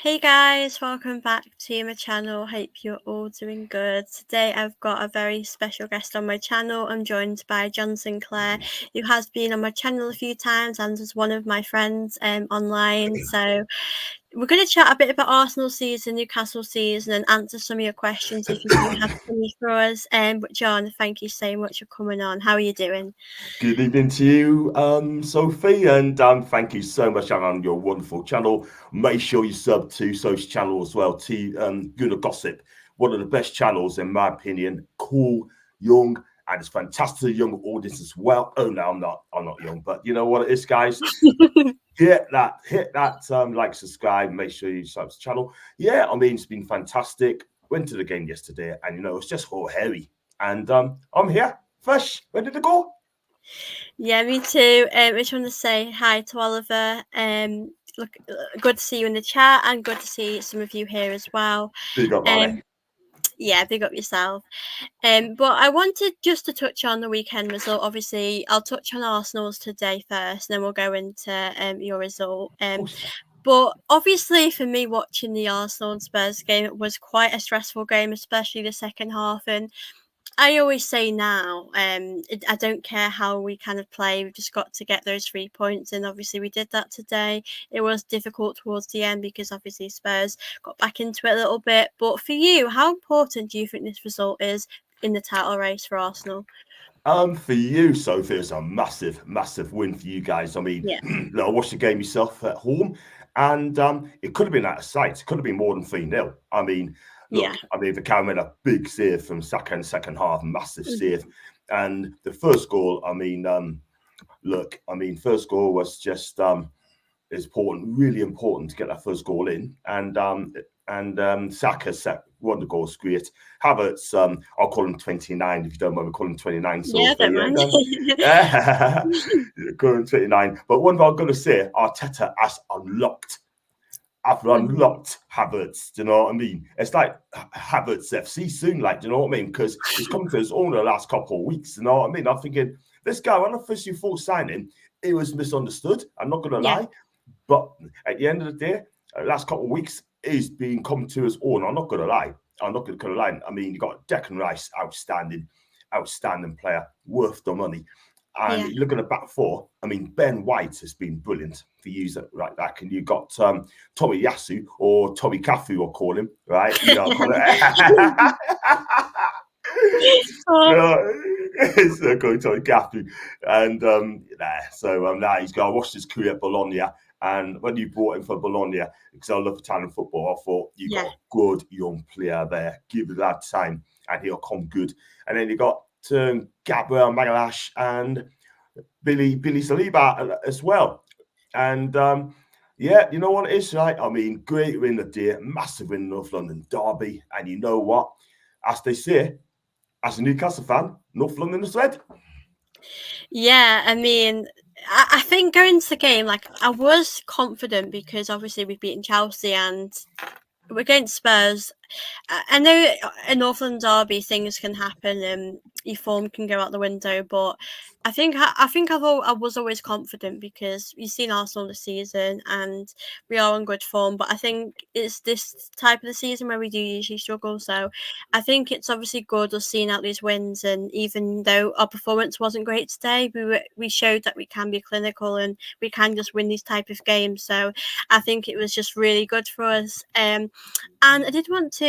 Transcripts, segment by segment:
Hey guys, welcome back to my channel. Hope you're all doing good. Today I've got a very special guest on my channel. I'm joined by John Sinclair, who has been on my channel a few times and is one of my friends online. So we're going to chat a bit about Arsenal season, Newcastle season, and answer some of your questions if you do have any for us. But John, thank you so much for coming on. How are you doing? Good evening to you, Sophie, and thank you so much on your wonderful channel. Make sure you sub to Sophie's channel as well, to Good Gossip, one of the best channels in my opinion. Cool, young, and it's fantastic young audience as well. Oh no, I'm not young, but you know what it is, guys. hit that, like, subscribe, make sure you sub to the channel. Yeah, I mean, it's been fantastic. Went to the game yesterday, and it's just all hairy, and I'm here, fresh, ready to go. Yeah, me too. I just want to say hi to Oliver. Look, good to see you in the chat, and good to see some of you here as well. Big up, Ollie. Yeah, big up yourself. But I wanted just to touch on the weekend result. Obviously, I'll touch on Arsenal's today first, and then we'll go into your result. But obviously, for me, watching the Arsenal and Spurs game, it was quite a stressful game, especially the second half. And I always say now, I don't care how we kind of play. We've just got to get those 3 points, and obviously we did that today. It was difficult towards the end because obviously Spurs got back into it a little bit. But for you, how important do you think this result is in the title race for Arsenal? For you, Sophie, it's a massive, massive win for you guys. I mean, Yeah, I watched the game myself at home, and it could have been out of sight. It could have been more than 3-0. I mean, yeah, look, the cow made a big save from Saka in the second half, massive save. And the first goal, first goal was just important, really important to get that first goal in. And Saka won the goal, great. Havertz, I'll call him 29 if you don't mind me calling him 29. So yeah, don't mind. call him 29. But one thing I'm going to say, Arteta has unlocked. I've unlocked Havertz, do you know what I mean? It's like Havertz FC soon, like, do you know what I mean? Because he's come to his own the last couple of weeks, you know what I mean? I'm thinking, this guy, when I first you full signing, it was misunderstood. I'm not going to lie. But at the end of the day, last couple of weeks, he's been come to his own. I'm not going to lie. I mean, you got Declan Rice, outstanding player, worth the money. And you look at the back four. I mean, Ben White has been brilliant for you right back, and you got Tommy Yasu or Tommy Cafu, I'll call him, right? It's going Tommy Cafu, and now he's got to watch his career at Bologna. And when you brought him for Bologna, because I love Italian football, I thought you got a good young player there. Give it that time, and he'll come good. And then you got Gabriel Magalhaes and Billy Saliba as well. And you know what it is, right? I mean, great win of the day, massive win in North London derby. And you know what? As they say, as a Newcastle fan, North London is red. Yeah, I mean, I think going into the game, like, I was confident because obviously we've beaten Chelsea and we're against Spurs. I know in North London derby things can happen and your form can go out the window, but I was always confident because you've seen Arsenal this season and we are on good form. But I think it's this type of the season where we do usually struggle. So I think it's obviously good us seeing out these wins. And even though our performance wasn't great today, we showed that we can be clinical and we can just win these type of games. So I think it was just really good for us. And I did want to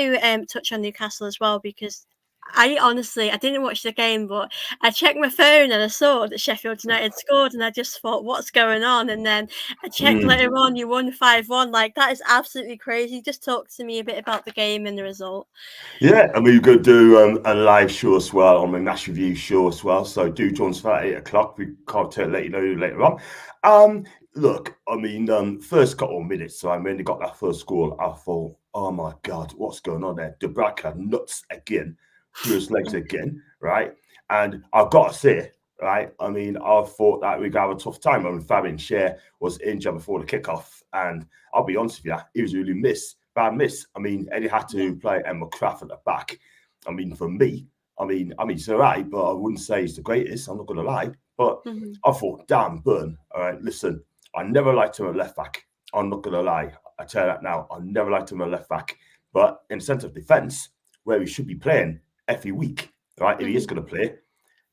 touch on Newcastle as well because I didn't watch the game, but I checked my phone and I saw that Sheffield United scored, and I just thought, what's going on? And then I checked later on, you won 5-1. Like, that is absolutely crazy. Just talk to me a bit about the game and the result. Yeah, and we're going to do a live show as well on the Match Review show as well. So do join us at 8 o'clock. We can't let you know later on. Look, I mean, first couple of minutes, so when they got that first goal, I thought, oh my God, what's going on there? Dubravka nuts again. Through his legs again, right? And I've got to say, right, I mean, I thought that we'd have a tough time. I mean, Fabian Schär was injured before the kickoff, and I'll be honest with you, he was really bad miss. I mean, Eddie had to play Emma Kraft at the back. I mean, for me, I mean, he's all right, but I wouldn't say he's the greatest. I'm not going to lie. But I thought, damn, Burn. All right, listen, I never liked him at left back. I'm not going to lie. I tell you that now, I never liked him a left back. But in centre of defence, where he should be playing every week, right? If he is going to play,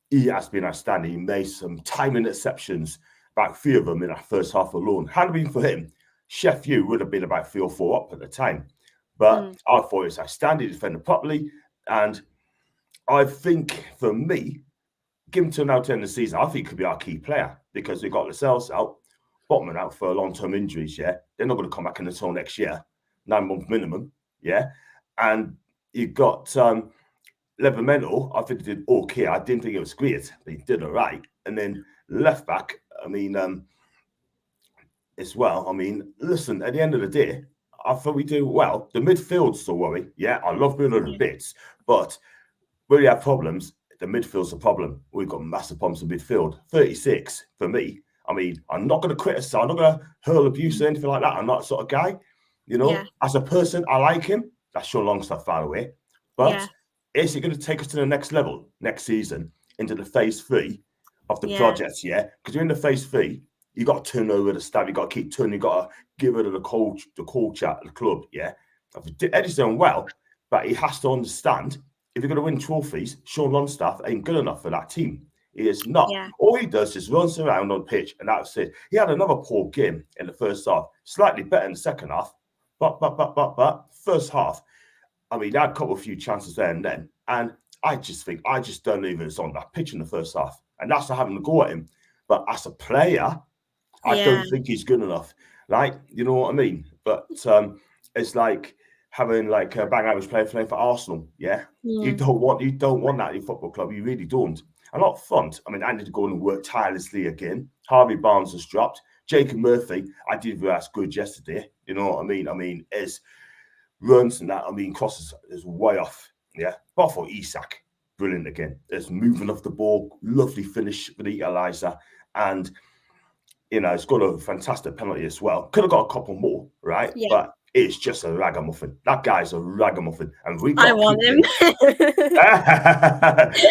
he has been outstanding. He made some timing interceptions, about 3 of them in that first half alone. Had it been for him, Sheffield would have been about 3 or 4 up at the time. But I thought he was outstanding, defended properly. And I think for me, give him till now to end the season, I think he could be our key player because we've got Lascelles out, Botman out for long-term injuries, yeah? They're not going to come back until next year, 9-month minimum, yeah? And you've got Levermento, I think he did okay. I didn't think it was great, but he did all right. And then left back, I mean, as well, I mean, listen, at the end of the day, I thought we do well. The midfield's the worry. Yeah, I love Bruno the bits, but where we have problems, the midfield's a problem. We've got massive problems in midfield. 36 for me. I mean, I'm not going to criticize, I'm not going to hurl abuse or anything like that. I'm not that sort of guy. You know, as a person, I like him. That's Sean Longstaff, far away. But is it going to take us to the next level next season into the phase 3 of the project? Yeah, because you're in the phase 3. You got to turn over the staff. You got to keep turning. You got to get rid of the culture at the club. Yeah, Eddie's done well, but he has to understand if you're going to win trophies, Sean Longstaff ain't good enough for that team. He is not. Yeah. All he does is runs around on pitch, and that's it. He had another poor game in the first half, slightly better in the second half, but first half, I mean, he had a few chances there and then, and I just don't even it's on that pitch in the first half, and that's not having to go at him. But as a player, I don't think he's good enough. Like, you know what I mean? But it's like having like a bang average player playing for Arsenal. Yeah, you don't want that in your football club. You really don't. And up front, I mean, I need to go and work tirelessly again. Harvey Barnes has dropped. Jacob Murphy, I did realize good yesterday. You know what I mean? I mean, his runs and that, I mean, crosses is way off. Yeah, but for Isak, brilliant again. It's moving off the ball, lovely finish with the equaliser, and you know, it's got a fantastic penalty as well. Could have got a couple more, right? Yeah. But it's just a ragamuffin. That guy's a ragamuffin, and we got. I want him.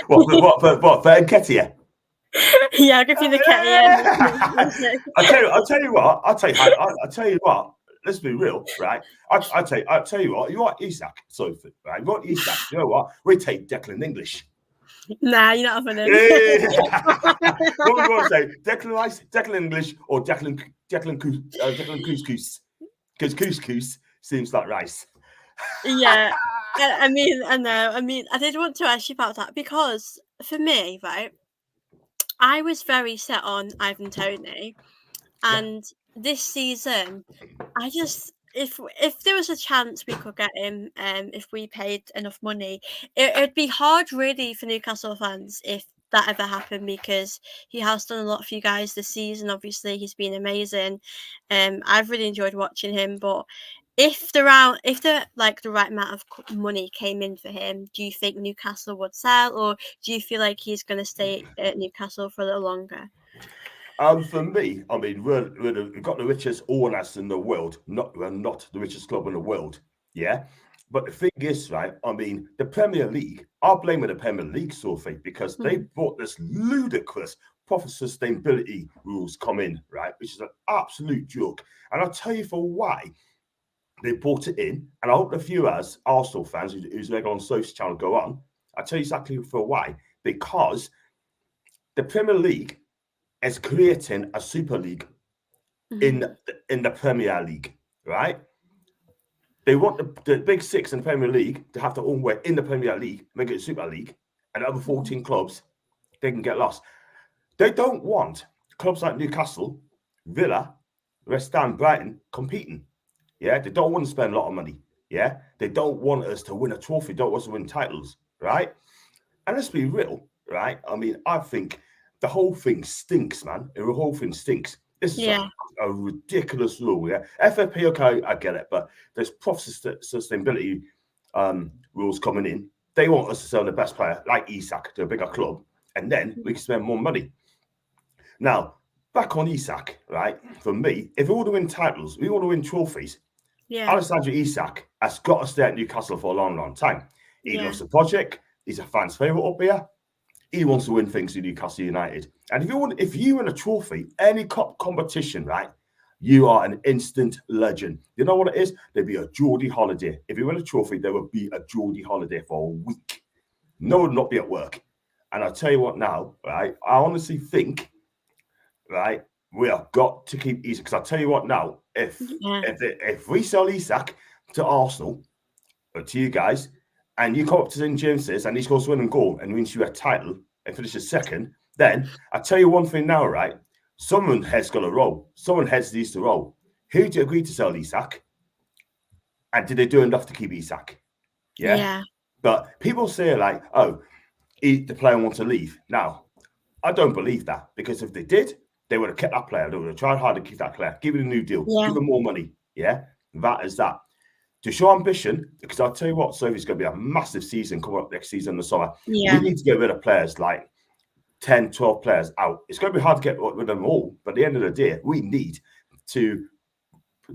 what for Nketiah? Yeah, I'll give you the Nketiah. I'll tell you what. Let's be real, right? I'll tell you what. You want Isak, right? You want Isak. You know what? We take Declan English. Nah, you're not having him. What we want to say? Declan English or Declan Couscous? Because couscous seems like rice. Yeah, I mean, I know. I mean, I did want to ask you about that because for me, right, I was very set on Ivan Toney, and this season, I just if there was a chance we could get him, if we paid enough money, it'd be hard really for Newcastle fans if that ever happened because he has done a lot for you guys this season. Obviously, he's been amazing. I've really enjoyed watching him, but if the right amount of money came in for him, do you think Newcastle would sell, or do you feel like he's going to stay at Newcastle for a little longer? For me, I mean, we've got the richest owners in the world. We're not the richest club in the world. Yeah. But the thing is, right, I mean, the Premier League, I'll blame the Premier League, Sophie, because they brought this ludicrous profit sustainability rules come in, right, which is an absolute joke. And I'll tell you for why they brought it in. And I hope a few as Arsenal fans who's regular on social channel go on. I'll tell you exactly for why. Because the Premier League is creating a Super League in the Premier League, right? They want the Big Six in the Premier League to have their own way in the Premier League, make it a Super League, and the other 14 clubs, they can get lost. They don't want clubs like Newcastle, Villa, West Ham, Brighton competing. Yeah, they don't want to spend a lot of money. Yeah, they don't want us to win a trophy, don't want us to win titles, right? And let's be real, right? I mean, I think the whole thing stinks, man. The whole thing stinks. This is a ridiculous rule. Yeah, FFP, okay, I get it, but there's profit sustainability rules coming in. They want us to sell the best player, like Isak, to a bigger club, and then we can spend more money. Now, back on Isak, right? For me, if we want to win titles, we want to win trophies. Alexander Isak has got to stay at Newcastle for a long, long time. He loves the project. He's a fan's favourite up here. He wants to win things in Newcastle United. And if you win a trophy, any competition, right? You are an instant legend. You know what it is? There'd be a Geordie holiday. If you win a trophy, there would be a Geordie holiday for a week. No one would not be at work. And I'll tell you what now, right? I honestly think, right, we have got to keep Isak. Because I'll tell you what now, if we sell Isak to Arsenal or to you guys, and you come up to St James's and he scores one and goal and wins you a title and finishes second, then I'll tell you one thing now, right? Someone has got to roll. Someone has needs to roll. Who do you agree to sell Isak? And did they do enough to keep Isak? Yeah. But people say like, oh, the player wants to leave. Now, I don't believe that, because if they did, they would have kept that player. They would have tried hard to keep that player, give him a new deal, give him more money. Yeah, that is that. To show ambition, because I'll tell you what, Sophie's going to be a massive season coming up next season in the summer. Yeah. We need to get rid of players like 10, 12 players out. It's going to be hard to get rid of them all, but at the end of the day, we need to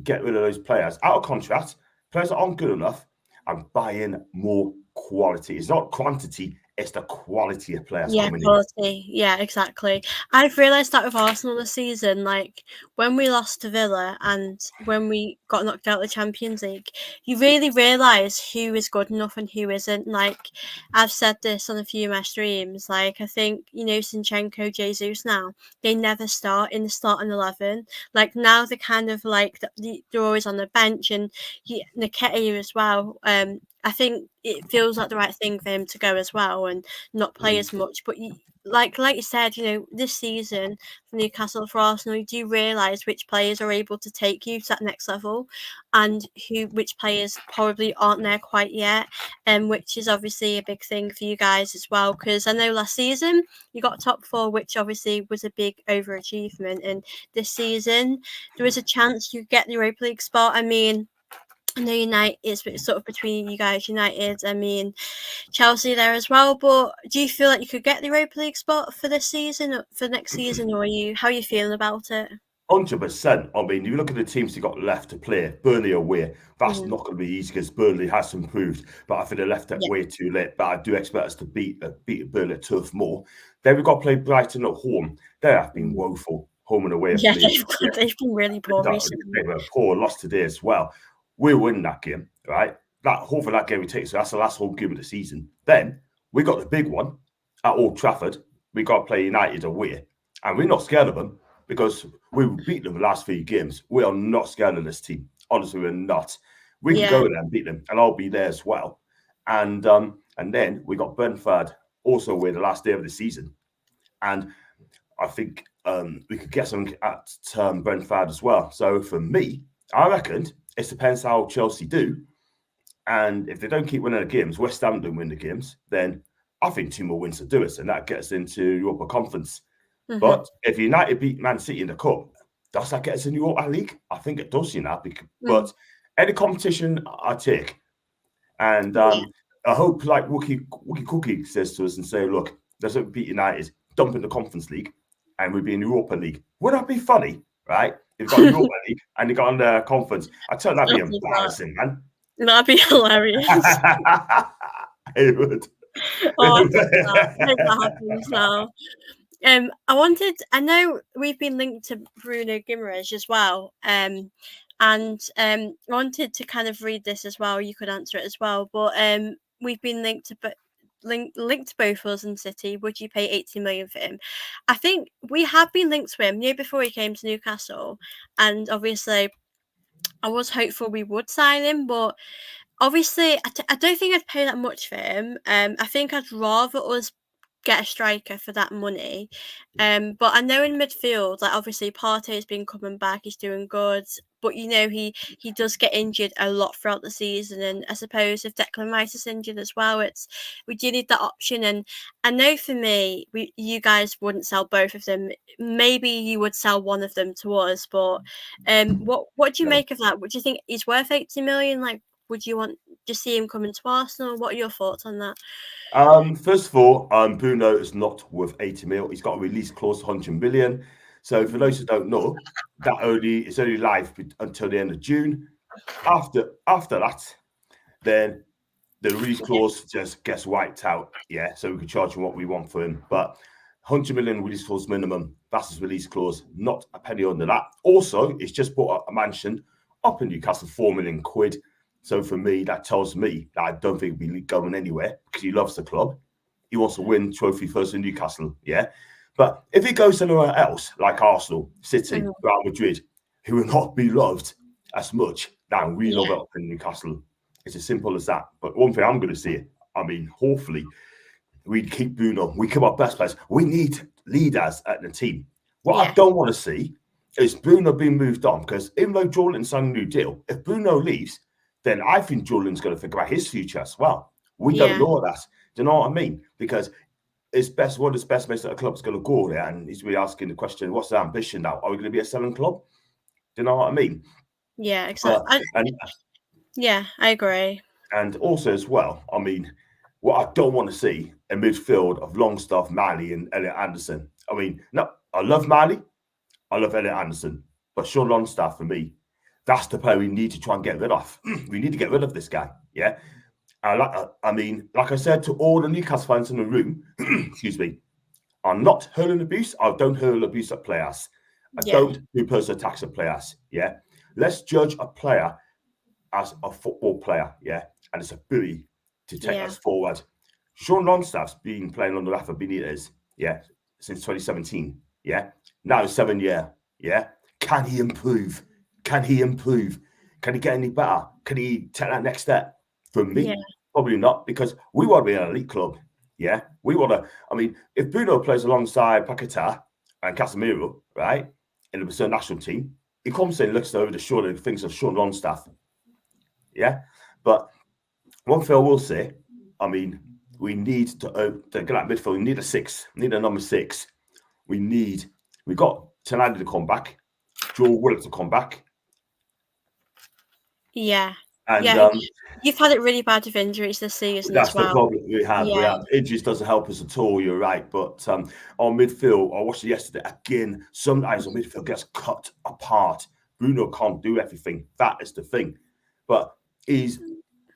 get rid of those players out of contract, players that aren't good enough, and buy in more quality. It's not quantity, it's the quality of players coming in. Yeah, exactly. I've realised that with Arsenal this season, like when we lost to Villa and when we got knocked out of the Champions League, you really realise who is good enough and who isn't. Like, I've said this on a few of my streams, like I think, Zinchenko, Jesus now, they never start in the starting 11. Like now they're kind of like, they're always on the bench, and Nketiah as well. I think it feels like the right thing for him to go as well and not play as much. But like you said, this season for Newcastle, for Arsenal, you do realise which players are able to take you to that next level, and which players probably aren't there quite yet, which is obviously a big thing for you guys as well. Because I know last season you got top 4, which obviously was a big overachievement, and this season there is a chance you get the Europa League spot. I mean, I know United is sort of between you guys, United. I mean, Chelsea there as well. But do you feel like you could get the Europa League spot for this season, or for next season, or how are you feeling about it? 100%. I mean, you look at the teams you got left to play. Burnley away, that's not going to be easy because Burnley has improved, but I think they left it way too late. But I do expect us to beat Burnley at Turf Moor. Then we've got to play Brighton at home. They have been woeful, home and away. Yeah, they've been really poor recently. They were poor, lost today as well. We'll win that game, right? Hopefully that game we take, so that's the last home game of the season. Then we got the big one at Old Trafford. We got to play United away, and we're not scared of them because we beat them the last 3 games. We are not scared of this team. Honestly, we're not. We can go there and beat them, and I'll be there as well. And then we got Brentford also away the last day of the season, and I think we could get something at Brentford as well. So for me, I reckon it depends how Chelsea do. And if they don't keep winning the games, West Ham don't win the games, then I think 2 more wins to do it. And that gets into Europa Conference. But if United beat Man City in the Cup, does that get us in Europa League? I think it does, But any competition I take. And I hope, like Wookie Cookie says to us and say, look, let's beat United, dump in the Conference League, and we'd be in Europa League. Would that be funny, right? They've got Europa League and they got on the conference. I tell you, that'd be embarrassing, man. That'd be hilarious. It would. I hope that happens now. I know we've been linked to Bruno Guimaraes as well. And wanted to kind of read this as well. You could answer it as well. But we've been linked to both of us and City. Would you pay 80 million for him? I think we have been linked to him before he came to Newcastle, and obviously I was hopeful we would sign him, but obviously I don't think I'd pay that much for him. I think I'd rather us get a striker for that money. But I know in midfield, like obviously Partey's been coming back, he's doing good, but he does get injured a lot throughout the season, and I suppose if Declan Rice is injured as well, we do need that option. And I know for me, you guys wouldn't sell both of them. Maybe you would sell one of them to us, but what do you make of that? Would you think he's worth 80 million? Like, would you want to see him coming to Arsenal? What are your thoughts on that? First of all, Bruno is not worth 80 mil. He's got a release clause of 100 million. So for those who don't know, it's only live until the end of June. After that, then the release clause just gets wiped out. Yeah, so we can charge him what we want for him. But 100 million release clause minimum. That's his release clause, not a penny under that. Also, it's just bought a mansion up in Newcastle, 4 million quid. So for me, that tells me that I don't think he'll be going anywhere because he loves the club. He wants to win trophy first in Newcastle, yeah. But if he goes anywhere else, like Arsenal, City, Real Madrid, he will not be loved as much than we love it up in Newcastle. It's as simple as that. But one thing I'm going to see, I mean, hopefully, we keep Bruno. We keep our best players. We need leaders at the team. What I don't want to see is Bruno being moved on, because even though Jordan's signed a new deal, if Bruno leaves, then I think Jordan's going to think about his future as well. We don't know that. Do you know what I mean? Because it's best, one of his best mates at the club is going to go there, and he's really asking the question, what's the ambition now? Are we going to be a selling club? Do you know what I mean? Yeah, exactly. I agree. And also as well, I mean, what I don't want to see a midfield of Longstaff, Mali, and Elliot Anderson. I mean, no, I love Mali, I love Elliot Anderson, but Sean Longstaff, for me, that's the player we need to try and get rid of. We need to get rid of this guy, yeah? I mean, like I said to all the Newcastle fans in the room, excuse me, I'm not hurling abuse. I don't hurl abuse at players. I don't do personal attacks at players, yeah? Let's judge a player as a football player, yeah? And its ability to take us forward. Sean Longstaff's been playing under Rafa Benitez, yeah, since 2017, yeah? Now it's 7 years, yeah? Can he improve? Can he improve? Can he get any better? Can he take that next step? For me, probably not, because we want to be an elite club, yeah? We want to, I mean, if Bruno plays alongside Paquetá and Casemiro, right, in the Brazilian national team, he comes in, looks over the shoulder and thinks of Sean Longstaff, yeah? But one thing I will say, I mean, we need to get that midfield. We need a 6. We need a number 6. We got Tanadi to come back, Joe Willock to come back. Yeah. And you've had it really bad with injuries this season. That's as well. The problem we have. We have injuries doesn't help us at all. You're right, but on midfield, I watched it yesterday again. Sometimes our midfield gets cut apart. Bruno can't do everything. That is the thing. But he's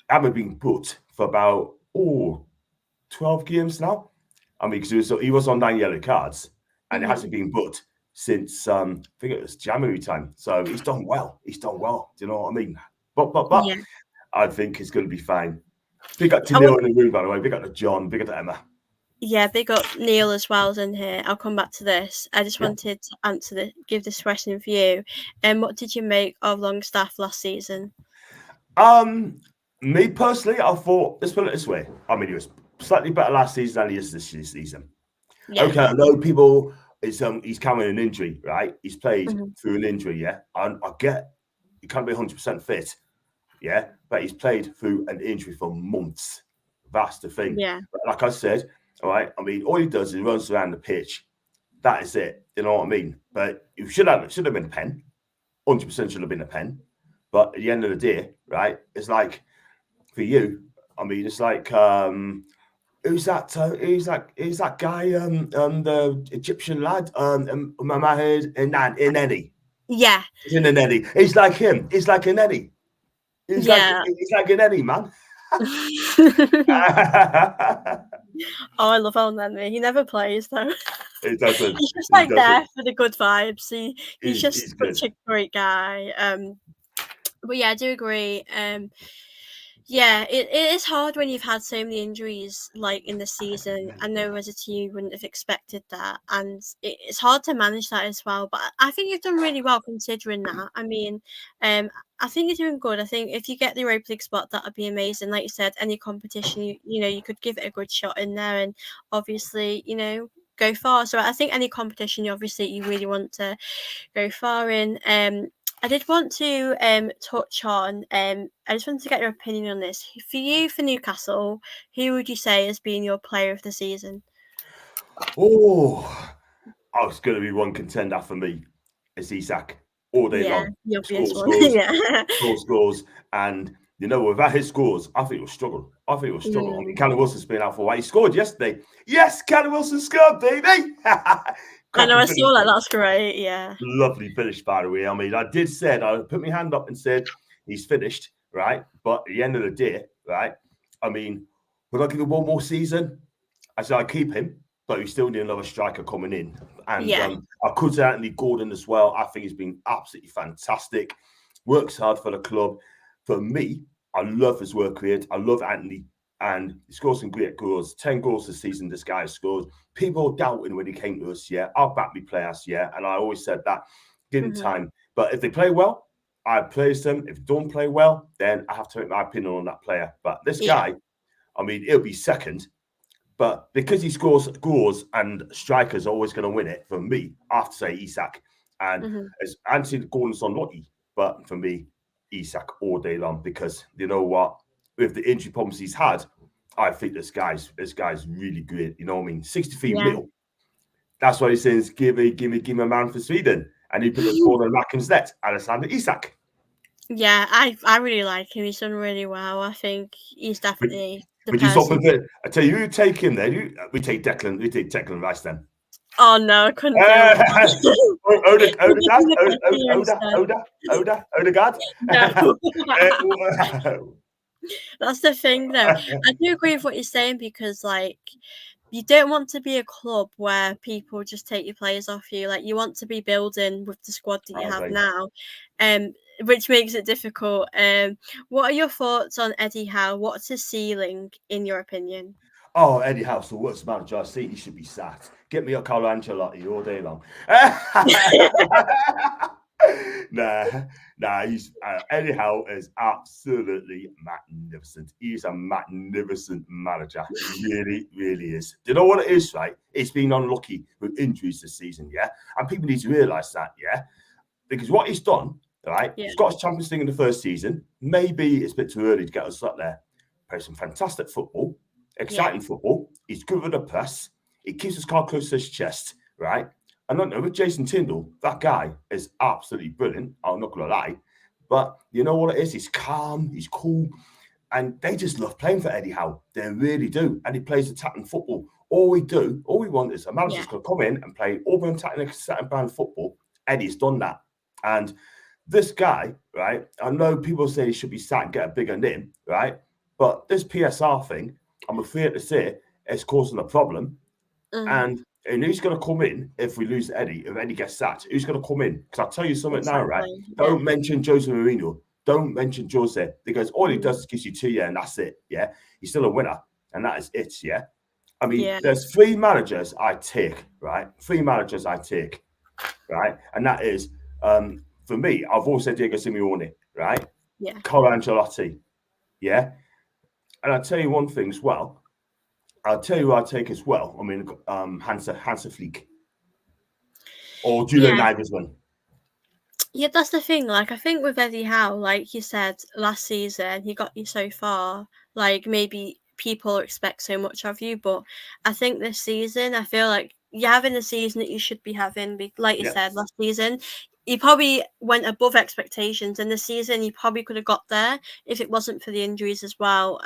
haven't been put for about 12 games now. I mean, because he was on 9 yellow cards, and it hasn't been put since I think it was January time. So he's done well. He's done well. Do you know what I mean? But I think he's going to be fine. Big up to Neil in the room, by the way. Big up to John. Big up to Emma. Yeah, big up Neil as well in here. I'll come back to this. I just wanted to give this question for you. What did you make of Longstaff last season? Me personally, I thought, let's put it this way. I mean, he was slightly better last season than he is this season. Yeah. Okay, I know people, he's carrying an injury, right? He's played through an injury, yeah? I get he can't be 100% fit, yeah? But he's played through an injury for months. That's the thing. Yeah. But like I said, all right, I mean, all he does is he runs around the pitch. That is it. You know what I mean? But it should have been a pen. 100% should have been a pen. But at the end of the day, right, it's like, for you, I mean, it's like, who's that guy, the Egyptian lad, Mahmoud Inedi. Yeah. He's in Inedi. He's like him. He's like Inedi. He's like Inedi, man. I love Elneny. He never plays though. He doesn't. He's just like there for the good vibes. He's just such a great guy. But yeah, I do agree. Yeah, it is hard when you've had so many injuries like in the season. I know as a team you wouldn't have expected that, and it's hard to manage that as well. But I think you've done really well considering that. I mean, I think you're doing good. I think if you get the Europa League spot, that would be amazing. Like you said, any competition, you could give it a good shot in there, and obviously, go far. So I think any competition, you really want to go far in. I did want to touch on, I just wanted to get your opinion on this. For you, for Newcastle, who would you say has been your player of the season? Oh, it's going to be one contender for me. It's Isak all day long. Scores. And, without his scores, I think it will struggle. I mean, Callum Wilson's been out for a while. He scored yesterday. Yes, Callum Wilson scored, baby. I know, I saw that. That's great. Yeah. Lovely finish, by the way. I mean, I put my hand up and said he's finished, right? But at the end of the day, right? I mean, would I give him one more season? I said I'd keep him, but we still need another striker coming in. And Yeah. I could say Anthony Gordon as well. I think he's been absolutely fantastic. Works hard for the club. For me, I love his work rate. I love Anthony, and he scores some great goals. 10 goals this season, this guy has scored. People doubting when he came to us, yeah. I'll back me players, yeah. And I always said that, given time. But if they play well, I praise them. If they don't play well, then I have to make my opinion on that player. But this guy, I mean, it'll be second. But because he scores goals and strikers are always going to win it, for me, I have to say Isak. And as Anthony Gordon's unlucky, but for me, Isak all day long, because you know what? With the injury problems he's had, I think this guy's really great. You know what I mean? 63 mil. That's why he says, give me a man for Sweden. And he put the ball in Rackham's net, Alexander Isak. Yeah, I really like him. He's done really well. I think he's definitely the Would you swap person. a bit? I tell you, who take him then? We take Declan Rice then. Oh no, I couldn't deal with that. Odegaard. No. That's the thing, though. I do agree with what you're saying, because, like, you don't want to be a club where people just take your players off you. Like, you want to be building with the squad that you have now, which makes it difficult. What are your thoughts on Eddie Howe? What's his ceiling, in your opinion? Oh, Eddie Howe's the worst manager I've seen. He should be sacked. Get me a Carlo Ancelotti all day long. Nah. He's Eddie Howe is absolutely magnificent. He's a magnificent manager. He really, really is. Do you know what it is, right? It's been unlucky with injuries this season, yeah? And people need to realise that, yeah? Because what he's done, right? Yeah. Scottish Champions League in the first season. Maybe it's a bit too early to get us up there. Play some fantastic football. Exciting football. He's good with the press. He keeps his card close to his chest, right? I don't know, with Jason Tyndall, that guy is absolutely brilliant. I'm not going to lie. But you know what it is? He's calm, he's cool. And they just love playing for Eddie Howe. They really do. And he plays attacking football. All we want is a manager's going to come in and play all the attacking brand football. Eddie's done that. And this guy, right? I know people say he should be sacked and get a bigger name, right? But this PSR thing, I'm afraid to say, it's causing a problem. And who's going to come in if we lose Eddie? If Eddie gets sacked, who's going to come in? Because I'll tell you something now, right? Don't mention Jose Mourinho. Don't mention Jose, because all he does is gives you 2 years and that's it. Yeah, he's still a winner, and that is it. Yeah, I mean, there's 3 managers I take, right? 3 managers I take, right? And that is, for me, I've always said Diego Simeone, right? Yeah. Carlo Ancelotti, yeah. And I'll tell you one thing as well. I'll tell you who I take as well. I mean, Hansa Flick or Julian Nagelsmann. Yeah, that's the thing. Like, I think with Eddie Howe, like you said, last season, he got you so far. Like, maybe people expect so much of you, but I think this season, I feel like you're having the season that you should be having. Like you said, last season, you probably went above expectations, and this season you probably could have got there if it wasn't for the injuries as well.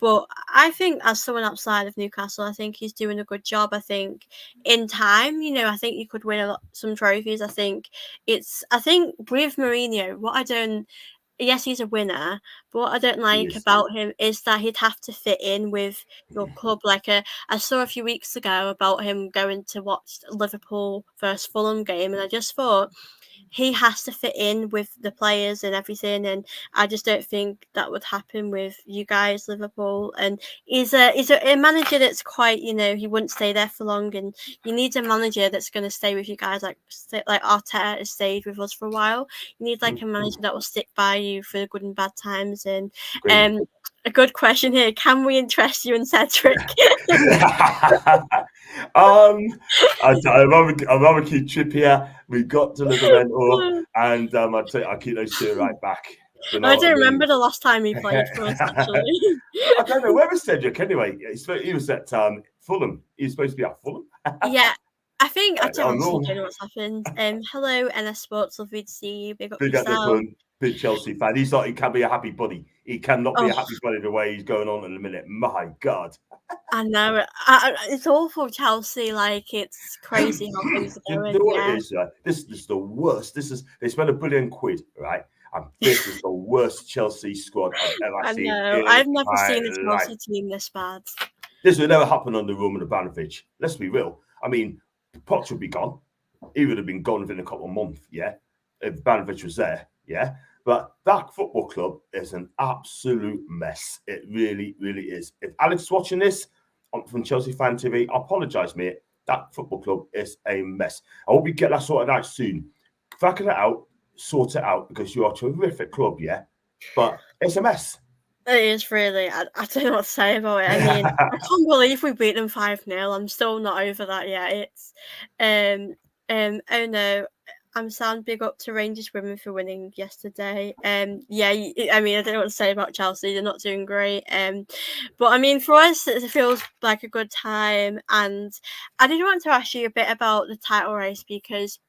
But I think, as someone outside of Newcastle, I think he's doing a good job. I think in time, I think you could win some trophies. I think with Mourinho, what I don't. Yes, he's a winner, but what I don't like about him is that he'd have to fit in with your club. Like, I saw a few weeks ago about him going to watch Liverpool versus Fulham game, and I just thought he has to fit in with the players and everything, and I just don't think that would happen with you guys, Liverpool. And he's a manager that's quite, he wouldn't stay there for long, and you need a manager that's going to stay with you guys, like Arteta has stayed with us for a while. You need like a manager that will stick by you for the good and bad times. And a good question here: can we interest you in Cedric? I'd rather keep Trippier. We got to Liverpool, and I'll keep those 2 right back. I don't remember the last time he played for us, actually. I don't know. Where was Cedric anyway? He was at Fulham. He was supposed to be at Fulham. Yeah. I think I don't know what's happened. Hello, NS Sports. Lovely to see you. Big up yourself. Big Chelsea fan. He thought he can be a happy buddy. He cannot be a happy buddy the way he's going on in a minute. My God. I know. It's awful, Chelsea. Like, it's crazy how things are going. You know what it is, right? This is the worst. They spent £1 billion, right? And this is the worst Chelsea squad I've ever seen. I know. I've never seen a Chelsea team this bad. This would never happen under Roman Abramovich. Let's be real. I mean, Poch would be gone. He would have been gone within a couple of months, yeah, if Abramovich was there, yeah. But that football club is an absolute mess. It really, really is. If Alex is watching this from Chelsea Fan TV, I apologise, mate. That football club is a mess. I hope we get that sorted out soon. Figure it out, sort it out, because you're a terrific club, yeah. But it's a mess. It is really. I don't know what to say about it. I mean, I can't believe we beat them 5-0. I'm still not over that yet. It's oh no. I'm sound big up to Rangers women for winning yesterday. Yeah, I mean, I don't know what to say about Chelsea. They're not doing great. But I mean, for us, it feels like a good time. And I did want to ask you a bit about the title race because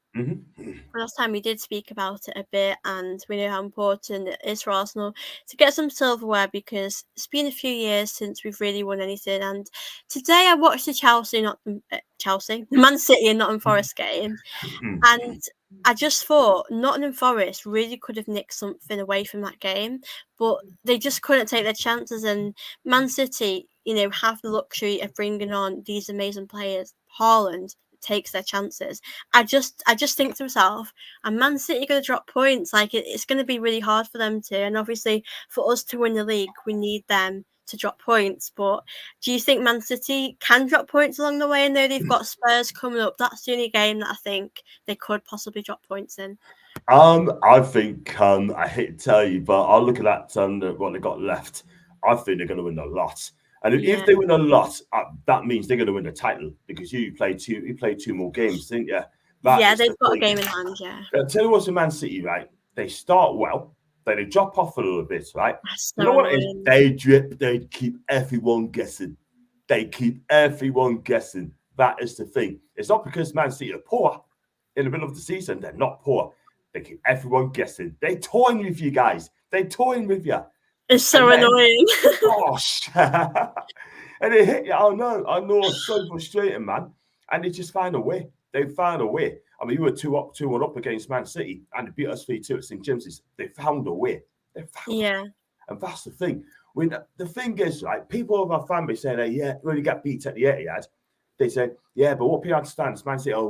last time we did speak about it a bit, and we know how important it is for Arsenal to get some silverware because it's been a few years since we've really won anything. And today I watched the the Man City and Nottingham Forest game, and I just thought Nottingham Forest really could have nicked something away from that game, but they just couldn't take their chances. And Man City, have the luxury of bringing on these amazing players. Haaland takes their chances. I just think to myself, and Man City are going to drop points. Like it's going to be really hard for them to. And obviously, for us to win the league, we need them to drop points. But do you think Man City can drop points along the way? I know they've got Spurs coming up. That's the only game that I think they could possibly drop points in. I think I hate to tell you, but I'll look at that what they got left. I think they're going to win a lot, and if they win a lot, that means they're going to win the title because you played two more games, didn't you? They've got a game in hand. Yeah. I'll tell you what's in Man City, right? They start well, then they drop off a little bit, right? That's you know what it is? They drip. They keep everyone guessing. That is the thing. It's not because Man City are poor in the middle of the season. They're not poor. They keep everyone guessing. They toying with you guys. They toying with you. It's so annoying. Gosh. And it hit you. I know. It's so frustrating, man. And they just find a way. They found a way. I mean, you were 2-1 up against Man City and they beat us 3-2 at St. James's. They found a way. And that's the thing. The thing is, right, people of our fan base saying, hey, when you got beat at the Etihad, they say, yeah, but what people understand is Man City are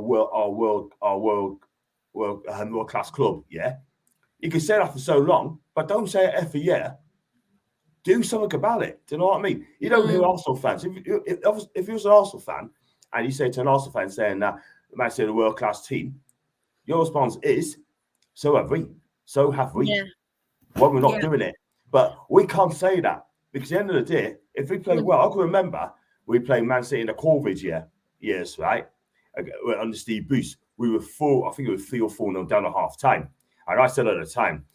world-class club, yeah? You can say that for so long, but don't say it every year. Do something about it. Do you know what I mean? You don't hear Arsenal fans. If you was an Arsenal fan and you say to an Arsenal fan saying that Man City are a world-class team, your response is, so have we. Yeah. Well, we're not doing it. But we can't say that because at the end of the day, if we play well, I can remember we played Man City in the COVID years, right? Under Steve Bruce. We were 3 or 4-0 down at half time. And I said at the time,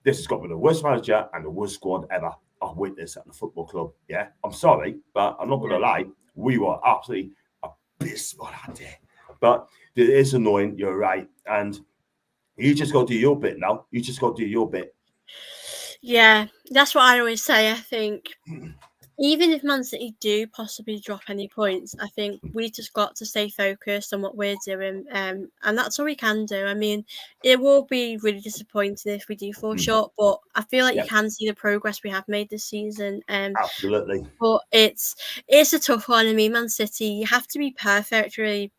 this has got to be the worst manager and the worst squad ever I've witnessed at the football club. Yeah, I'm sorry, but I'm not going to lie. We were absolutely abysmal out there. But it is annoying. You're right. And you just got to do your bit now. Yeah, that's what I always say. I think even if Man City do possibly drop any points, I think we just got to stay focused on what we're doing, and that's all we can do. I mean, it will be really disappointing if we do fall short, but I feel like you can see the progress we have made this season. Absolutely. But it's a tough one. I mean, Man City, you have to be perfect really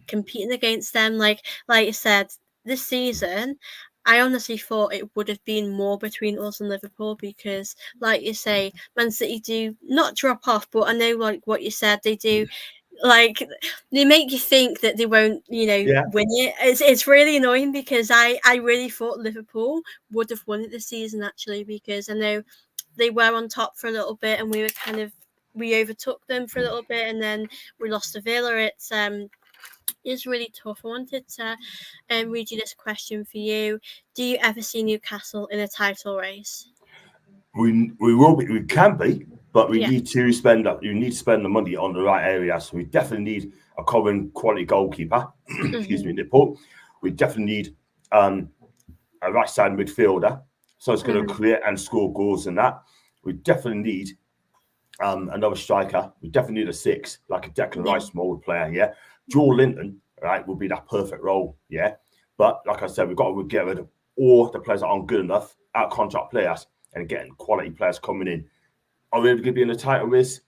competing against them. Like you said, this season, I honestly thought it would have been more between us and Liverpool because, like you say, Man City do not drop off, but I know, like what you said, they do. Like they make you think that they won't, win it. It's really annoying because I really thought Liverpool would have won it this season actually because I know they were on top for a little bit and we overtook them for a little bit and then we lost to Villa. It's really tough. I wanted to read you this question for you. Do you ever see Newcastle in a title race? We will be. We can be, but we need to spend up. You need to spend the money on the right areas. So we definitely need a current quality goalkeeper. Excuse me, Nipple. We definitely need a right side midfielder, so it's going to create and score goals and that. We definitely need another striker. We definitely need a 6, like a Declan Rice mold player. Yeah. Joel Linton, right, will be that perfect role, yeah. But like I said, we've got to get rid of all the players that aren't good enough, out contract players, and getting quality players coming in. Are we going to be in the title race?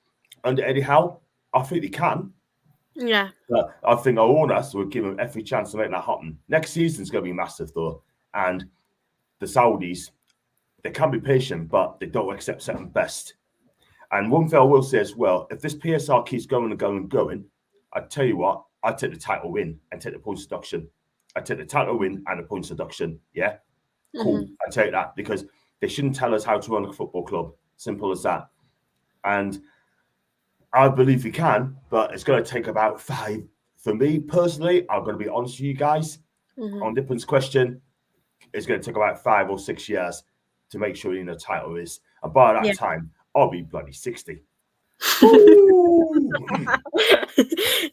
under Eddie Howe? I think they can. Yeah. But I think our owners will give them every chance to make that happen. Next season's going to be massive, though. And the Saudis, they can be patient, but they don't accept second best. And one thing I will say as well, if this PSR keeps going and going and going, I tell you what, I take the title win and take the points deduction. I take the title win and the points deduction. Yeah, cool. Mm-hmm. I take that because they shouldn't tell us how to run a football club. Simple as that. And I believe we can, but it's going to take about 5. For me personally, I'm going to be honest with you guys. On Dippen's question, it's going to take about 5 or 6 years to make sure you know the title is. And by that time, I'll be bloody 60.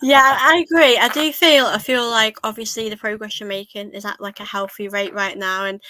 Yeah, I agree. I feel like obviously the progress you're making is at like a healthy rate right now, and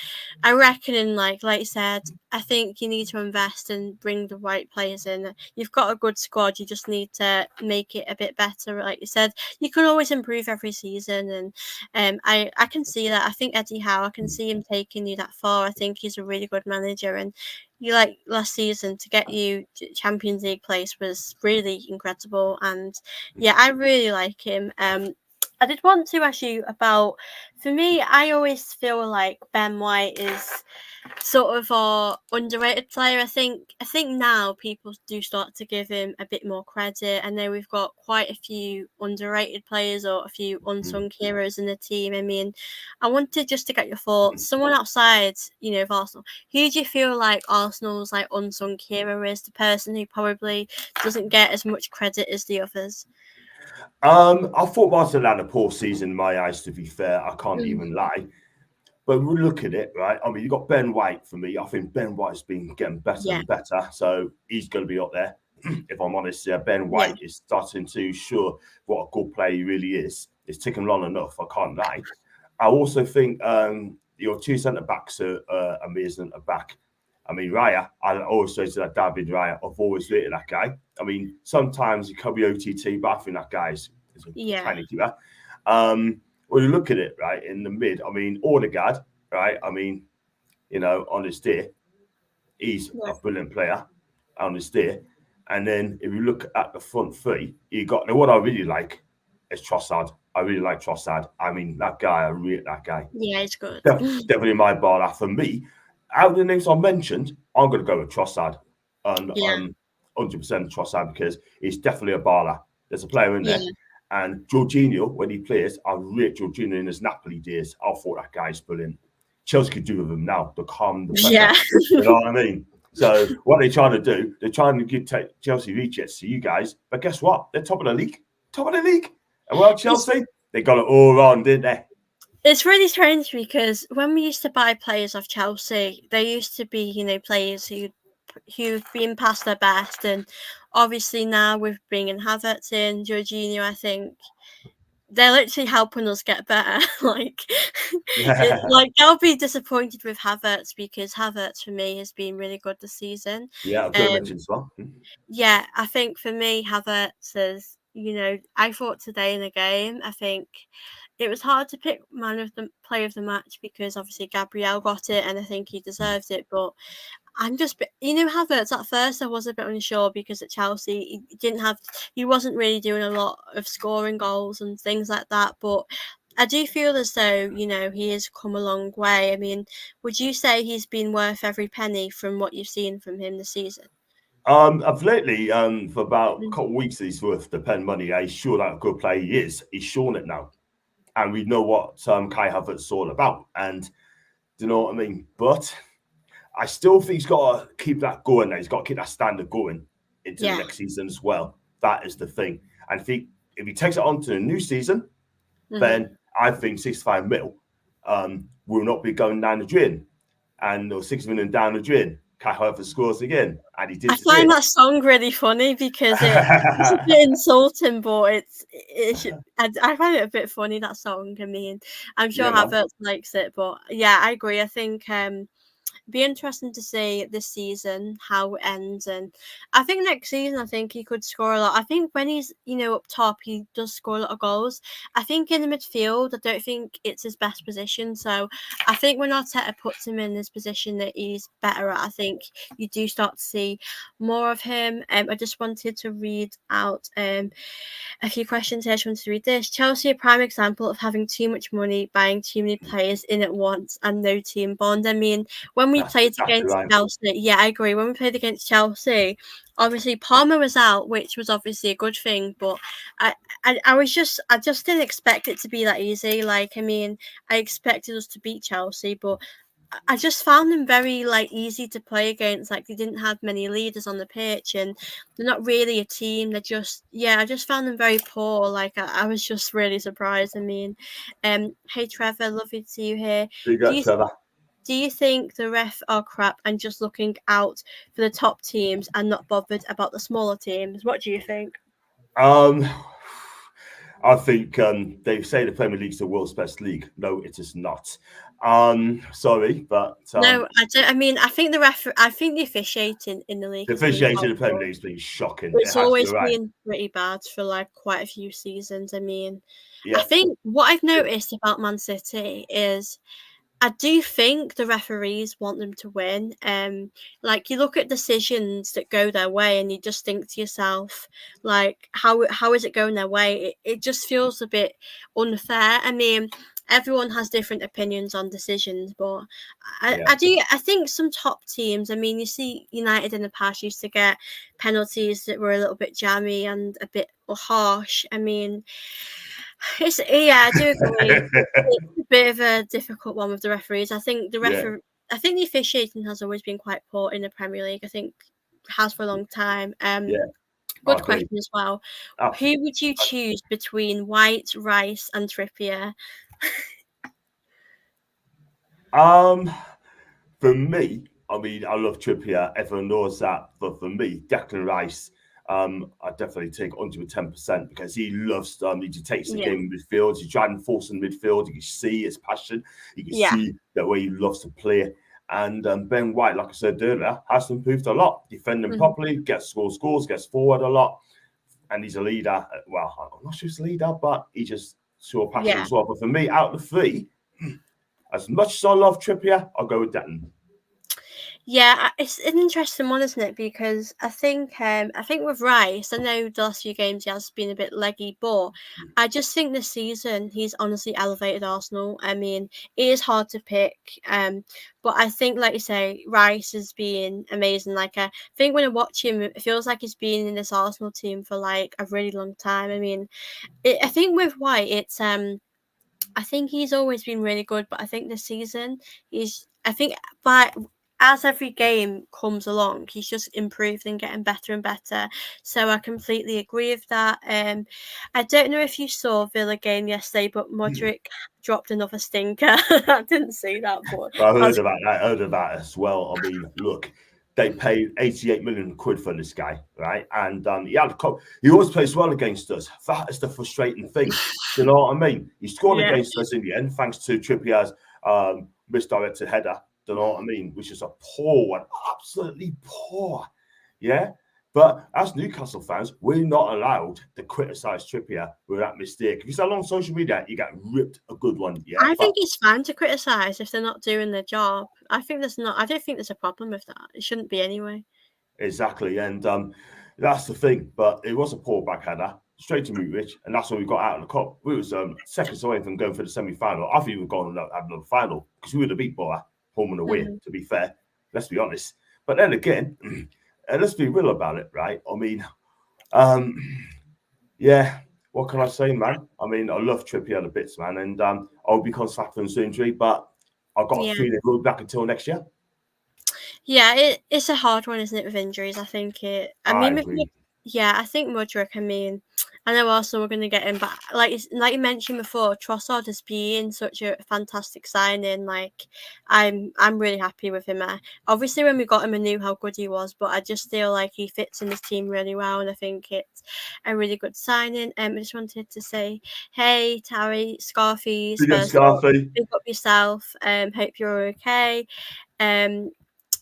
I reckon like you said, I think you need to invest and bring the right players in. You've got a good squad, you just need to make it a bit better. Like you said, you can always improve every season, and I can see that. I think Eddie Howe, I can see him taking you that far. I think he's a really good manager, and you like last season to get you Champions League place was really incredible, and yeah, I really like him. I did want to ask you about. For me, I always feel like Ben White is sort of our underrated player. I think now people do start to give him a bit more credit. I know we've got quite a few underrated players or a few unsung heroes in the team. I mean, I wanted just to get your thoughts. Someone outside, of Arsenal, who do you feel like Arsenal's like unsung hero is? The person who probably doesn't get as much credit as the others. I thought Barcelona had a poor season in my eyes, to be fair. I can't even lie. But we look at it, right? I mean, you got Ben White for me. I think Ben White's been getting better and better. So he's going to be up there. If I'm honest, Ben White is starting to show what a good player he really is. It's taken long enough, I can't lie. I also think your 2 centre-backs are amazing at back. I mean, Raya, I always say that David Raya, I've always rated that guy. I mean, sometimes he can be OTT, but I think that guy's a tiny keeper. When you look at it, right, in the mid, I mean, Odegaard, right, I mean, on his day, he's a brilliant player on his day. And then if you look at the front three, you got, what I really like is Trossard. I really like Trossard. I mean, that guy, I rate that guy. Yeah, he's good. Definitely my bar. For me, out of the names I mentioned, I'm going to go with Trossard. 100% Trossard because he's definitely a baller. There's a player in there. And Jorginho, when he plays, I rate Jorginho in his Napoli days. I thought that guy's brilliant. Chelsea could do with him now to calm the pressure. Yeah. You know what I mean? So what they're trying to do, they're trying to take Chelsea reaches to you guys. But guess what? They're top of the league. Top of the league. And well, Chelsea, they got it all wrong, didn't they? It's really strange because when we used to buy players off Chelsea, they used to be, players who've been past their best, and obviously now with bringing Havertz in, Jorginho, I think they're literally helping us get better. I'll be disappointed with Havertz because Havertz for me has been really good this season. Yeah, I've got to mention as well. Yeah, I think for me, Havertz is, I thought today in the game, I think it was hard to pick player of the match because obviously Gabriel got it and I think he deserved it. But I'm just, Havertz at first I was a bit unsure because at Chelsea he wasn't really doing a lot of scoring goals and things like that. But I do feel as though, he has come a long way. I mean, would you say he's been worth every penny from what you've seen from him this season? I've lately, for about a couple of weeks, he's worth the pen money. He's sure that a good player he is. He's shown it now. And we know what Kai Havertz is all about. And do you know what I mean? But I still think he's got to keep that going now. He's got to keep that standard going into the next season as well. That is the thing. And if he takes it on to the new season, then I think 65 mil will not be going down the drain. And 6 million down the drain. Kai Havertz scores again, and he did. I find that song really funny because it's a bit insulting, but I find it a bit funny, that song. I mean, I'm sure Havertz likes it, but yeah, I agree. I think be interesting to see this season how it ends, and I think next season I think he could score a lot. I think when he's up top he does score a lot of goals. I think in the midfield I don't think it's his best position, so I think when Arteta puts him in this position that he's better at, I think you do start to see more of him. I just wanted to read out a few questions here. I just wanted to read this. Chelsea, a prime example of having too much money, buying too many players in at once, and no team bond. I mean, when we That's played exactly against right. Chelsea, yeah, I agree. When we played against Chelsea, obviously Palmer was out, which was obviously a good thing, but I just didn't expect it to be that easy. Like, I mean, I expected us to beat Chelsea, but I just found them very easy to play against. Like, they didn't have many leaders on the pitch, and they're not really a team. They're just I just found them very poor. Like, I was just really surprised. I mean, hey Trevor, lovely to see you here. Big Do up, you Trevor. do you think the ref are crap and just looking out for the top teams and not bothered about the smaller teams? What do you think? Um, I think they say the Premier League's the world's best league. No, it is not. Sorry, but No, I don't. I mean, I think the officiating in the league the has been officiating quite in the Premier poor. League's been shocking. It It's has to be always right. been pretty bad for quite a few seasons. I mean, I Yeah, think what I've noticed about Man City is I do think the referees want them to win. Like, you look at decisions that go their way, and you just think to yourself, like, how is it going their way? It just feels a bit unfair. I mean, everyone has different opinions on decisions, but yeah. I think some top teams. I mean, you see United in the past used to get penalties that were a little bit jammy and a bit harsh. I mean, I do agree. It's a bit of a difficult one with the referees. I think Yeah, I think the officiating has always been quite poor in the Premier League. I think has for a long time. yeah, I Good agree. question as well. Who Absolutely. would you choose between White, Rice, and Trippier? Um, for me, I mean, I love Trippier. Everyone knows that. But for me, Declan Rice, I definitely take 110% because he loves. He just takes the Yeah, game in midfield. He's driving force in midfield. You can see his passion. You can yeah, see the way he loves to play. And Ben White, like I said earlier, has improved a lot. Defending mhm. properly, gets scores, gets forward a lot, and he's a leader. Well, I'm not sure he's a leader, but he just shows passion Yeah. as well. But for me, out of the three, as much as I love Trippier, I'll go with Declan. Yeah, it's an interesting one, isn't it? Because I think with Rice, I know the last few games he has been a bit leggy, but I just think this season he's honestly elevated Arsenal. I mean, it is hard to pick, but I think, like you say, Rice has been amazing. Like, I think when I watch him, it feels like he's been in this Arsenal team for a really long time. I mean, I think with White, it's I think he's always been really good, but I think this season I think by as every game comes along, he's just improved and getting better and better. So I completely agree with that. I don't know if you saw Villa game yesterday, but Modric dropped another stinker. I didn't see that, but I I heard was, about that. I heard about it as well. I mean, look, they paid 88 million quid for this guy, right? And he always plays well against us. That is the frustrating thing. You know what I mean? He scored yeah. against us in the end, thanks to Trippier's misdirected header. Do you know what I mean? Which is a poor one, absolutely poor. Yeah. But as Newcastle fans, we're not allowed to criticise Trippier with that mistake. If you say on social media, you get ripped a good one. Yeah. I But think it's fine to criticise if they're not doing their job. I don't think there's a problem with that. It shouldn't be anyway. exactly. And that's the thing. But it was a poor backhander, straight to Rich, and that's what we got out of the cup. We was seconds away from going for the semi-final. I think we were going to have another final because we would have beat Borough home and away, Mhm. to be fair. Let's be honest. But then again, and let's be real about it, right? I mean, um, yeah, what can I say, man? I mean, I love Trippier the bits, man, and I'll be constating his injury, but I've got a Yeah. feeling he'll be back until next year. Yeah, it's a hard one, isn't it, with injuries? I think I I mean, agree. yeah, I think Mudryk. I mean, I know Arsenal were going to get him, but like you mentioned before, Trossard has been such a fantastic signing. Like, I'm really happy with him. Obviously, when we got him, I knew how good he was, but I just feel like he fits in this team really well, and I think it's a really good signing. I just wanted to say, hey, Tarry, Scarfy, Big up, Spurs, Scarfy. big up yourself. Hope you're okay.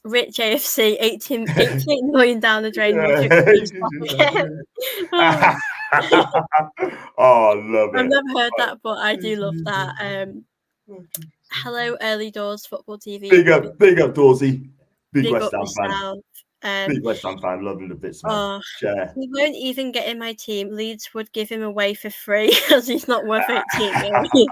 Rich AFC 18 million down the drain. Yeah. Oh, I love I've it. never heard that, but I do love that. Hello, Early Doors Football TV. Big up, Dorsey. Big Big West up Ham fan. yourself. Big West Ham fan. Loving the bits, man. Oh, Share. he won't even get in my team. Leeds would give him away for free because he's not worth 18 million.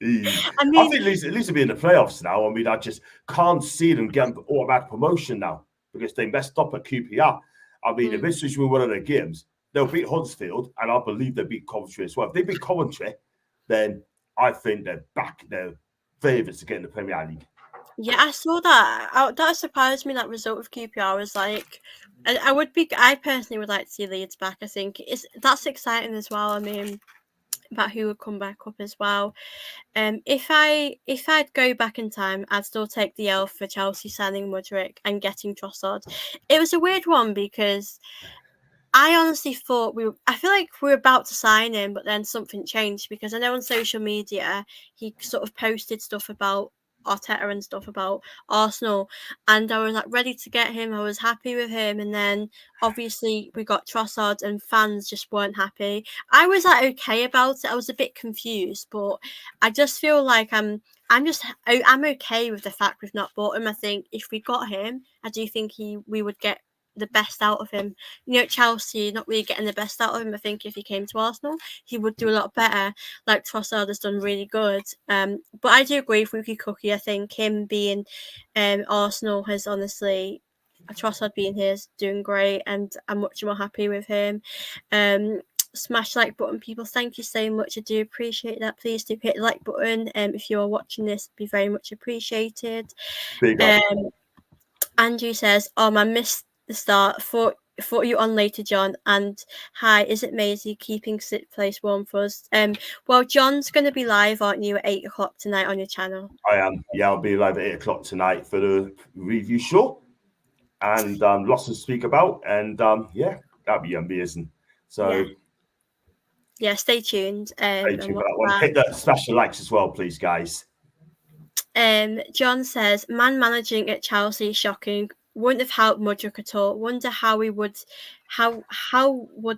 I think at least will be in the playoffs now. I mean, I just can't see them getting automatic promotion now because they messed up at QPR. I mean, if this is one of their games, they'll beat Huddersfield, and I believe they'll beat Coventry as well. If they beat Coventry, then I think they're back. They're favourites to get in the Premier League. Yeah, I saw that. That surprised me. That result of QPR was like, I personally would like to see Leeds back. I think that's exciting as well. I mean, about who would come back up as well. If I'd go back in time, I'd still take the L for Chelsea signing Mudryk and getting Trossard. It was a weird one because I honestly thought I feel like we were about to sign him, but then something changed because I know on social media he sort of posted stuff about Arteta and stuff about Arsenal, and I was like ready to get him. I was happy with him, and then obviously we got Trossard, and fans just weren't happy. I was like okay about it. I was a bit confused, but I just feel like I'm okay with the fact we've not bought him. I think if we got him, I do think we would get the best out of him. You know, Chelsea not really getting the best out of him. I think if he came to Arsenal, he would do a lot better. Like Trossard has done really good. But I do agree with Wookie Cookie. I think him being Arsenal has honestly, Trossard being here is doing great, and I'm much more happy with him. Smash like button, people. Thank you so much. I do appreciate that. Please do hit the like button. If you are watching this, it'd be very much appreciated. Big up. Andrew says, "Oh, I missed the start. Thought you on later, John. And hi, is it Maisie keeping sit place warm for us? Well, John's going to be live, aren't you, at 8:00 tonight on your channel? I am. Yeah, I'll be live at 8:00 tonight for the review show, and lots to speak about. And yeah, that'd be amazing. So yeah, stay tuned. Stay tuned for that one. Hit the special likes as well, please, guys. John says, man managing at Chelsea, shocking. Wouldn't have helped Mudryk at all. Wonder how would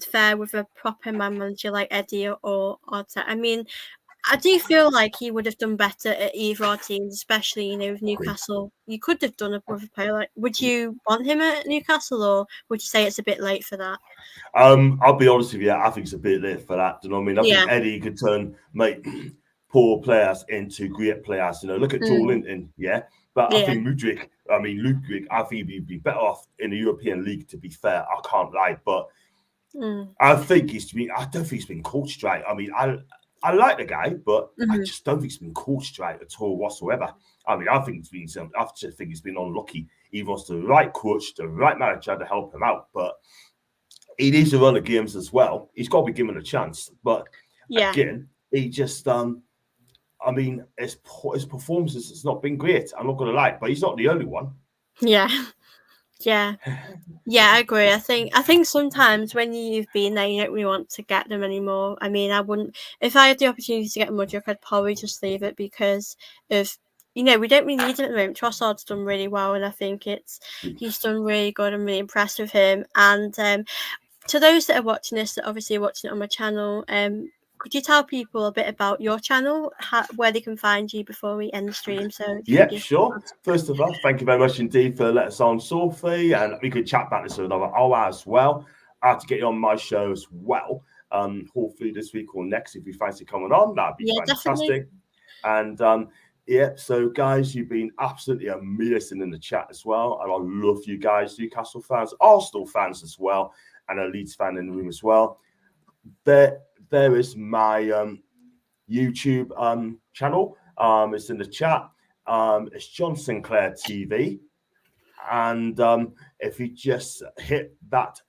fare with a proper man manager like Eddie or Arteta. I mean, I do feel like he would have done better at either our teams, especially with Newcastle. You could have done with a player like. Would you want him at Newcastle, or would you say it's a bit late for that? I'll be honest with you. I think it's a bit late for that. Do you know what I mean? I think Eddie could turn poor players into great players. Look at Joel Linton, But I think Ludwig, I think he'd be better off in the European League, to be fair. I can't lie. But I don't think he's been coached right. I mean, I like the guy, but I just don't think he's been coached right at all whatsoever. I mean, I think he's been unlucky. He wants the right coach, the right manager to help him out. But he needs to run the games as well. He's got to be given a chance. But again, he just I mean, his performances has not been great. I'm not going to lie, but he's not the only one. Yeah, I agree. I think sometimes when you've been there, you don't really want to get them anymore. I mean, I wouldn't. If I had the opportunity to get Mudryk, I'd probably just leave it because of we don't really need him at the moment. Trossard's done really well, and I think he's done really good. I'm really impressed with him. And to those that are watching this, that obviously are watching it on my channel, could you tell people a bit about your channel, where they can find you before we end the stream? So sure. First of all, thank you very much indeed for letting us on, Sophie, and we could chat about this for another hour as well. I have to get you on my show as well. Hopefully this week or next, if you fancy coming on, that'd be fantastic. Definitely. And so guys, you've been absolutely amazing in the chat as well, and I love you guys, Newcastle fans, Arsenal fans as well, and a Leeds fan in the room as well. There is my YouTube channel. It's in the chat. It's John Sinclair TV. And if you just hit that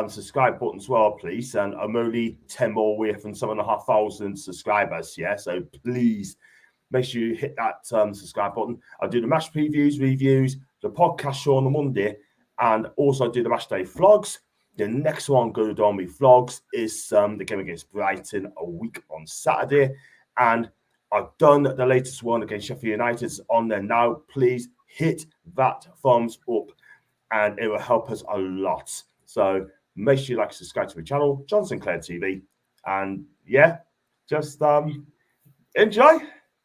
subscribe button as well, please. And I'm only 10 more away from 7,500 subscribers. So please make sure you hit that subscribe button. I do the match previews, reviews, the podcast show on a Monday, and also I do the match day vlogs. The next one going to on me vlogs is the game against Brighton a week on Saturday. And I've done the latest one against Sheffield United on there now. Please hit that thumbs up, and it will help us a lot. So make sure you like and subscribe to my channel, John Sinclair TV, and yeah, just enjoy.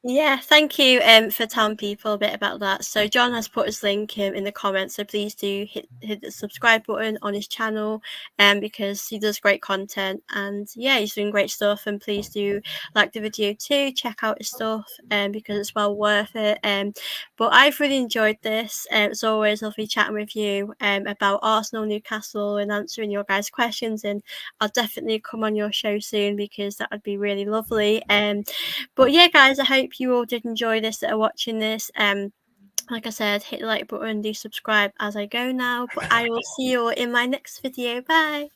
Yeah, thank you for telling people a bit about that. So John has put his link in the comments, so please do hit the subscribe button on his channel, because he does great content, and yeah, he's doing great stuff. And please do like the video too, check out his stuff, because it's well worth it. But I've really enjoyed this. It's always lovely chatting with you about Arsenal, Newcastle, and answering your guys' questions. And I'll definitely come on your show soon because that would be really lovely. But yeah, guys, I hope you all did enjoy this that are watching this. Like I said, hit the like button, do subscribe as I go now. But I will see you all in my next video. Bye.